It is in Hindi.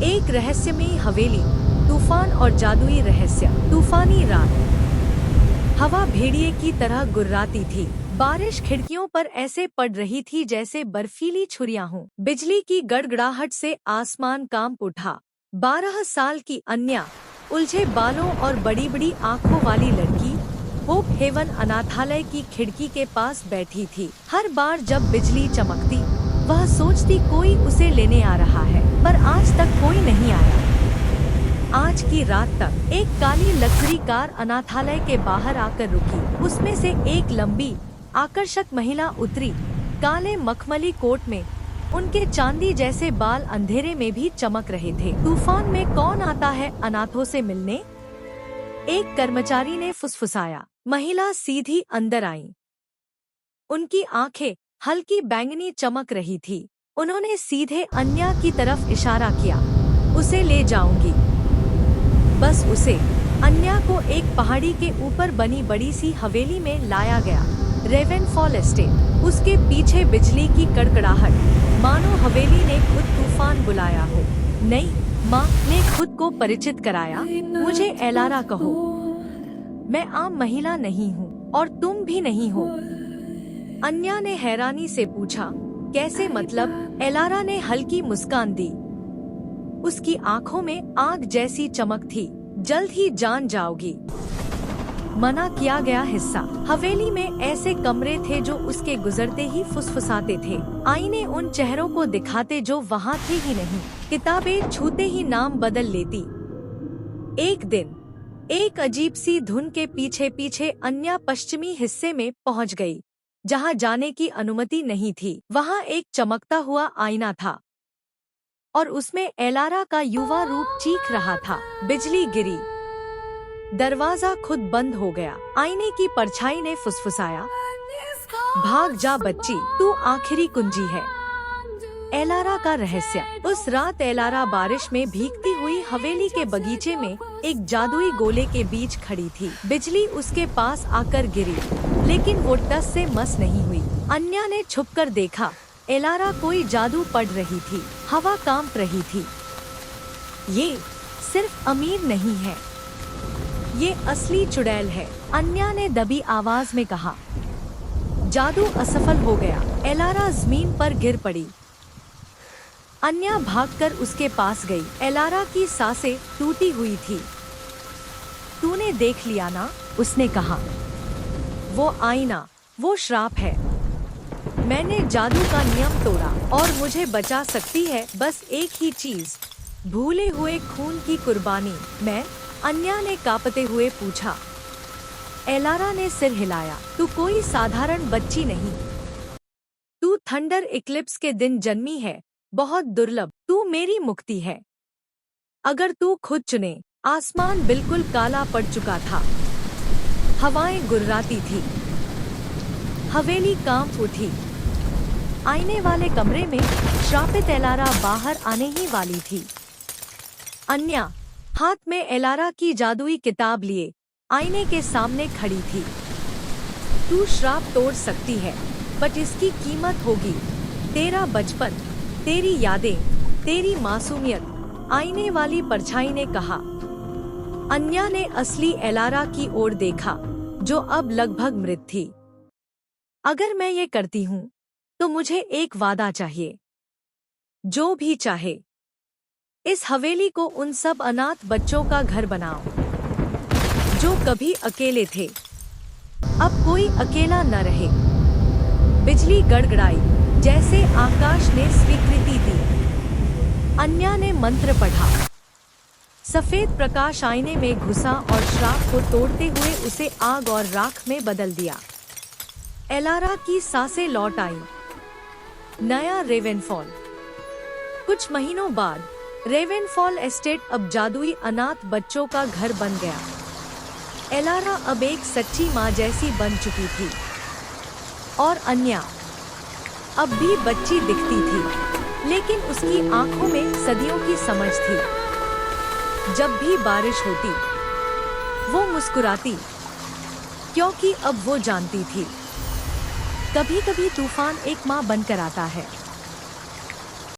एक रहस्यमयी हवेली, तूफान और जादुई रहस्य। तूफानी रात, हवा भेड़िए की तरह गुर्राती थी। बारिश खिड़कियों पर ऐसे पड़ रही थी जैसे बर्फीली छुरियां हों। बिजली की गड़गड़ाहट से आसमान कांप उठा। 12 साल की अन्या, उलझे बालों और बड़ी बड़ी आंखों वाली लड़की, होप हेवन अनाथालय की खिड़की के पास बैठी थी। हर बार जब बिजली चमकती, वह सोचती कोई उसे लेने आ रहा है, पर आज तक कोई नहीं आया। आज की रात तक एक काली लग्जरी कार अनाथालय के बाहर आकर रुकी। उसमें से एक लंबी, आकर्षक महिला उतरी, काले मखमली कोट में। उनके चांदी जैसे बाल अंधेरे में भी चमक रहे थे। तूफान में कौन आता है अनाथों से मिलने? एक कर्मचारी ने फुसफुसाया। महिला सीधी अंदर आई। उनकी आंखें हल्की बैंगनी चमक रही थी। उन्होंने सीधे अन्या की तरफ इशारा किया। उसे ले जाऊंगी, बस उसे। अन्या को एक पहाड़ी के ऊपर बनी बड़ी सी हवेली में लाया गया। रेवेनफॉल एस्टेट। उसके पीछे बिजली की कड़कड़ाहट, मानो हवेली ने खुद तूफान बुलाया हो। नहीं, माँ ने खुद को परिचित कराया। मुझे एलारा कहो। मैं आम महिला नहीं हूँ, और तुम भी नहीं हो। अन्या ने हैरानी से पूछा, कैसे मतलब? एलारा ने हल्की मुस्कान दी। उसकी आंखों में आग जैसी चमक थी। जल्द ही जान जाओगी। मना किया गया हिस्सा। हवेली में ऐसे कमरे थे जो उसके गुजरते ही फुसफुसाते थे। आईने उन चेहरों को दिखाते जो वहाँ थे ही नहीं। किताबें छूते ही नाम बदल लेती। एक दिन, एक अजीब सी धुन के पीछे पीछे अन्या पश्चिमी हिस्से में पहुँच गई, जहाँ जाने की अनुमति नहीं थी। वहाँ एक चमकता हुआ आईना था, और उसमें एलारा का युवा रूप चीख रहा था। बिजली गिरी। दरवाजा खुद बंद हो गया। आईने की परछाई ने फुसफुसाया, भाग जा बच्ची, तू आखिरी कुंजी है। एलारा का रहस्य। उस रात एलारा बारिश में भीगती हुई हवेली के बगीचे में एक जादुई गोले के बीच खड़ी थी। बिजली उसके पास आकर गिरी, लेकिन वो टस से मस नहीं हुई। अन्या ने छुपकर देखा। एलारा कोई जादू पढ़ रही थी। हवा कांप रही थी। ये सिर्फ अमीर नहीं है, ये असली चुड़ैल है, अन्या ने दबी आवाज में कहा। जादू असफल हो गया। एलारा जमीन पर गिर पड़ी। अन्या भागकर उसके पास गई। एलारा की सांसें टूटी हुई थी। तूने देख लिया ना? उसने कहा। वो आईना, वो श्राप है। मैंने जादू का नियम तोड़ा, और मुझे बचा सकती है बस एक ही चीज, भूले हुए खून की कुर्बानी। मैं? अन्या ने कांपते हुए पूछा। एलारा ने सिर हिलाया। तू कोई साधारण बच्ची नहीं। तू थंडर इक्लिप्स के दिन जन्मी है, बहुत दुर्लभ। तू मेरी मुक्ति है। अगर तू खुद चुने। आसमान बिल्कुल काला पड़ चुका था। हवाएं गुर्राती थी। हवेली कांप उठी। आईने वाले कमरे में श्रापित एलारा बाहर आने ही वाली थी। अन्या हाथ में एलारा की जादुई किताब लिए आईने के सामने खड़ी थी। तू श्राप तोड़ सकती है, बट इसकी कीमत होगी तेरा बचपन, तेरी यादें, तेरी मासूमियत। आईने वाली परछाई ने कहा। अन्या ने असली एलारा की ओर देखा, जो अब लगभग मृत थी। अगर मैं ये करती हूँ, तो मुझे एक वादा चाहिए। जो भी चाहे। इस हवेली को उन सब अनाथ बच्चों का घर बनाओ, जो कभी अकेले थे। अब कोई अकेला न रहे। बिजली गड़गड़ाई, जैसे आकाश ने स्वीकृति दी। अन्या ने मंत्र पढ़ा। सफेद प्रकाश आईने में घुसा और श्राप को तोड़ते हुए उसे आग और राख में बदल दिया। एलारा की सांसें लौट आईं। नया रेवेनफॉल। कुछ महीनों बाद रेवेनफॉल एस्टेट अब जादुई अनाथ बच्चों का घर बन गया। एलारा अब एक सच्ची माँ जैसी बन चुकी थी, और अन्या अब भी बच्ची दिखती थी, लेकिन उसकी आंखों में सदियों की समझ थी। जब भी बारिश होती, वो मुस्कुराती, क्योंकि अब वो जानती थी, कभी-कभी तूफान एक माँ बनकर आता है।